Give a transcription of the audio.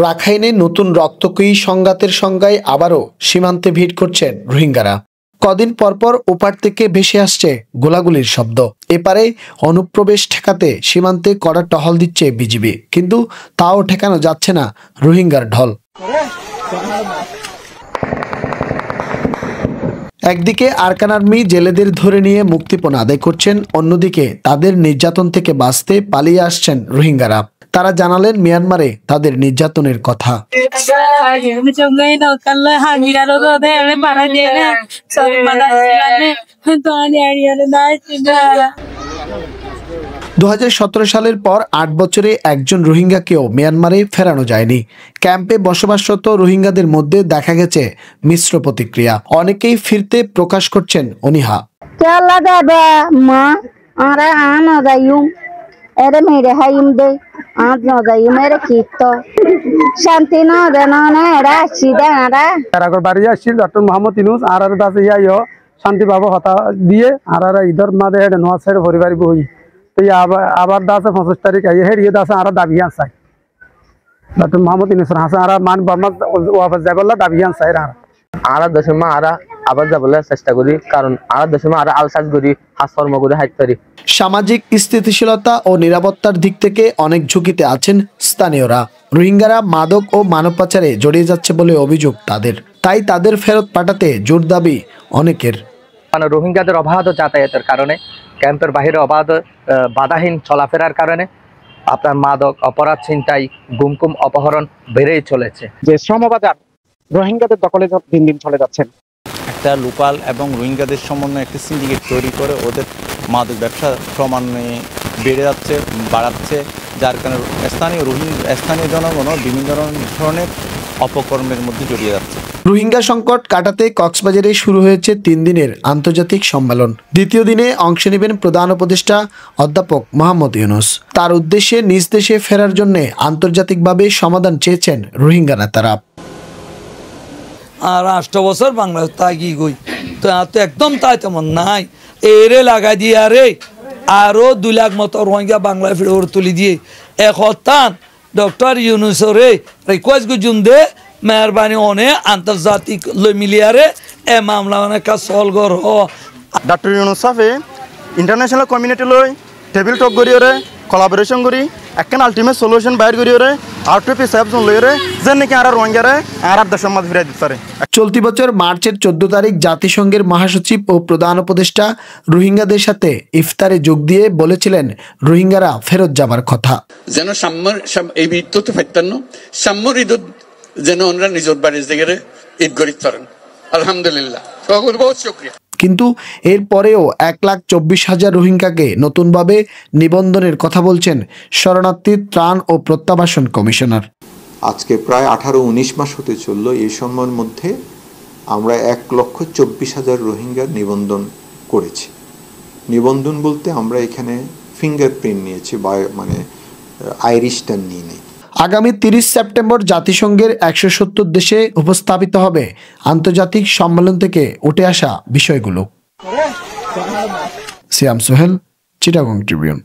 রাখাইনে নতুন রক্তক্ষয়ী সংঘাতের সংজ্ঞায় আবারও সীমান্তে ভিড় করছেন রোহিঙ্গারা। কদিন পরপর ওপার থেকে ভেসে আসছে গোলাগুলির শব্দ। এপারে অনুপ্রবেশ ঠেকাতে সীমান্তে কড়া টহল দিচ্ছে বিজিবি, কিন্তু তাও ঠেকানো যাচ্ছে না রোহিঙ্গার ঢল। একদিকে আরকান আর্মি জেলেদের ধরে নিয়ে মুক্তিপণ আদায় করছেন, অন্যদিকে তাদের নির্যাতন থেকে বাঁচতে পালিয়ে আসছেন রোহিঙ্গারা। তারা জানালেন মিয়ানমারে তাদের নির্যাতনের কথা। 2017 সালের পর 8 বছরে একজন রোহিঙ্গাকেও মিয়ানমারে ফেরানো যায়নি। ক্যাম্পে বসবাসরত রোহিঙ্গাদের মধ্যে দেখা গেছে মিশ্র প্রতিক্রিয়া। অনেকেই ফিরতে প্রকাশ করছেন অনীহা। শান্তি পাবো হতা দিয়ে আর ঈদর মাঝে হেডে নোয়া সাইড ভরি বাড়ি বই আবার দাসে 25 তারিখ হেরিয়ে দাসে আর দাবি আনসাই ডক্টর মোহাম্মদ ইউনূস হাসান আর মান বার্মা ওয়াফাজ যাবল্লা দাবি আনসাই আর দেশে মা আর আবার যাবলে চেষ্টা করি, কারণ আর দেশে মা আর আলসাজ করি হাসকর্ম করে হাইতে পারি। সামাজিক স্থিতিশীলতা ও নিরাপত্তার দিক থেকে অনেক ঝুঁকিতে আছেন স্থানীয়রা। রোহিঙ্গারা মাদক ও মানব পাচারে জড়িয়ে যাচ্ছে বলে অভিযোগ তাদের, তাই তাদের ফেরত পাঠাতে জোর দাবি অনেকের। রোহিঙ্গাদের অবাধ যাতায়াতের কারণে, ক্যাম্পের বাইরে অবাধ বাধাহীন চলাফেরার কারণে আপনার মাদক অপরাধ, ছিনতাই, গুমকুম, অপহরণ বেড়েই চলেছে। যে শ্রমবাজার রোহিঙ্গাদের দখলে দিন দিন চলে যাচ্ছেন। একটা লোকাল এবং রোহিঙ্গাদের সমন্বয়ে একটি সিন্ডিকেট তৈরি করে ওদের মাদক ব্যবসা ক্রমান্বয়ে বেড়ে যাচ্ছে, বাড়াচ্ছে, যার কারণে স্থানীয় জনগণও বিভিন্ন ধরনের অপকর্মের মধ্যে জড়িয়ে যাচ্ছে। রোহিঙ্গা সংকট কাটাতে কক্সবাজারে শুরু হয়েছে 3 দিনের আন্তর্জাতিক সম্মেলন। দ্বিতীয় দিনে অংশ নেবেন প্রধান উপদেষ্টা অধ্যাপক মোহাম্মদ ইউনূস। তার উদ্দেশ্যে নিজ দেশে ফেরার জন্য আন্তর্জাতিকভাবে সমাধান চেয়েছেন রোহিঙ্গা নেতারা। আর 8 বছর বাংলাদেশ তাই কি গই তো একদম তাই তেমন নাই, এরে লাগাই দিয়ে আরে আরো 2 লাখ মতো রোহিঙ্গা বাংলায় ফিরে তুলি দিয়ে একতান ডক্টর ইউনূসরে রিকোয়েস্ট গুজুম দে মেহরবানি অনে আন্তর্জাতিক মিলিয়ারে এ মামলা অনেক সলভ কর। ডক্টর ইউনূস সাহেবে ইন্টারন্যাশনাল কমিউনিটি লই টেবিল টক করিওরে কোলাবোরেশন করি একখান আলটিমেট সলিউশন বাইর করিওরে আউটপি সাহেবজন লইরে যেন নাকি আর রোহিঙ্গারে আর দেশের মধ্যে ফিরে দিতে পারে। চলতি বছর মার্চের 14 তারিখ জাতিসংঘের মহাসচিব ও প্রধান উপদেষ্টা রোহিঙ্গাদের সাথে ইফতারে যোগ দিয়ে বলেছিলেন রোহিঙ্গারা ফেরত যাবার কথা। যেন সাম্যর এই ঈদ তো ফাইতান্ন সাম্যর ঈদ যেন ওনারা নিজের বাড়ির জায়গায় ঈদ গরিব করেন। আলহামদুলিল্লাহ, বহুত শুকরিয়া। কিন্তু এরপরেও 1,24,000 রোহিঙ্গাকে নতুনভাবে নিবন্ধনের কথা বলছেন শরণার্থী ত্রাণ ও প্রত্যাবাসন কমিশনার। আজকে প্রায় 18-19 মাস হতে চলল। এই সময়ের মধ্যে আমরা 1,24,000 রোহিঙ্গার নিবন্ধন করেছি। নিবন্ধন বলতে আমরা এখানে ফিঙ্গারপ্রিন্ট নিয়েছি, মানে আইরিশ স্ট্যাম্প নিয়ে নেই। আগামী 30 সেপ্টেম্বর জাতিসংঘের 170 দেশে উপস্থাপিত হবে আন্তর্জাতিক সম্মেলন থেকে উঠে আসা বিষয়গুলো। সিয়াম সোহেল, চিটাগং ট্রিবিউন।